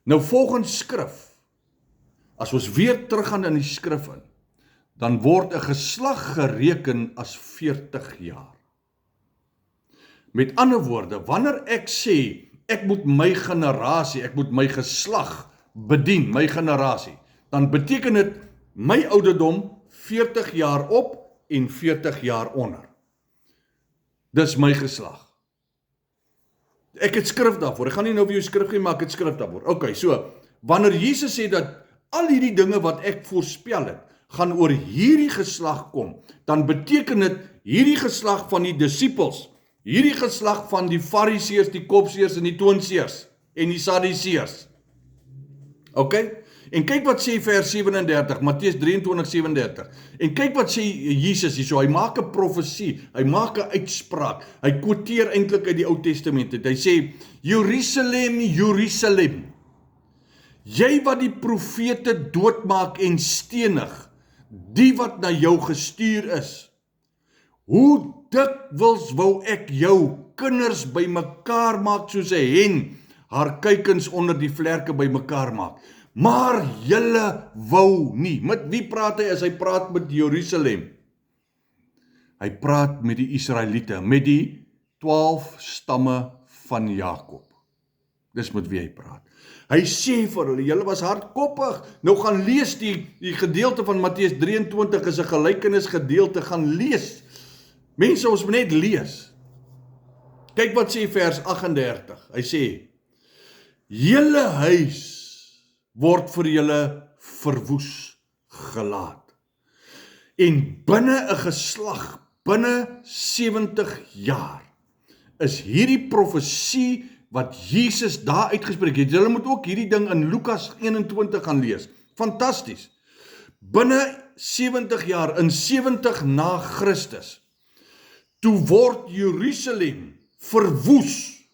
Nou volgens skrif, as ons weer teruggaan in die skrif in, dan word 'n geslag gereken as 40 jaar. Met ander woorde, wanneer ek sê, ek moet my generasie, ek moet my geslag bedien, my generasie, dan beteken dit my ouderdom 40 jaar op en 40 jaar onder. Dis my geslag. Ek het skrif daarvoor, ek gaan nie nou vir jou skrif gee, maar ek het skrif daarvoor. Ok, so, wanneer Jesus sê dat al hierdie dinge wat ek voorspel het, gaan oor hierdie geslag kom, dan beteken dit hierdie geslag van die disippels, hierdie geslag van die fariseërs, die kopseërs en die toonseërs en die sadiseërs. Ok? En kyk wat sê vers 37, Matteus 23:37. En kyk wat sê Jesus hierso, hy maak 'n profesie, hy maak 'n uitspraak, hy quoteer eintlik uit die Ou Testament. Hy sê, Jerusalem, Jerusalem, jy wat die profete doodmaak en stenig, die wat na jou gestuur is. Hoe dikwels wou ek jou kinders bymekaar maak soos 'n hen haar kuikens onder die vlerke bymekaar maak. Maar julle wou nie. Met wie praat hy as hy praat met Jerusalem? Hy praat met die Israeliete, met die 12 stamme van Jakob. Dis met wie hy praat. Hy sê vir hulle, julle was hardkoppig. Nou gaan lees die gedeelte van Matteus 23 is 'n gelykenis gedeelte, gaan lees. Mense, ons moet net lees. Kyk wat sê vers 38. Hy sê, julle huis word vir julle verwoes gelaat. En binne 'n geslag, binne 70 jaar, is hierdie profesie wat Jesus daar uitgespreek het. Julle moet ook hierdie ding in Lukas 21 gaan lees. Fantasties. Binne 70 jaar, in 70 na Christus, toe word Jerusalem verwoes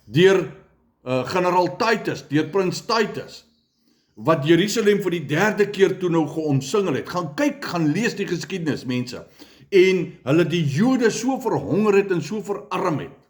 deur generaal Titus, deur prins Titus, wat Jerusalem vir die 3de keer toe nou geomsingel het. Gaan kyk, gaan lees die geskiedenis, mense. En hulle die Jode so verhonger het en so verarm het.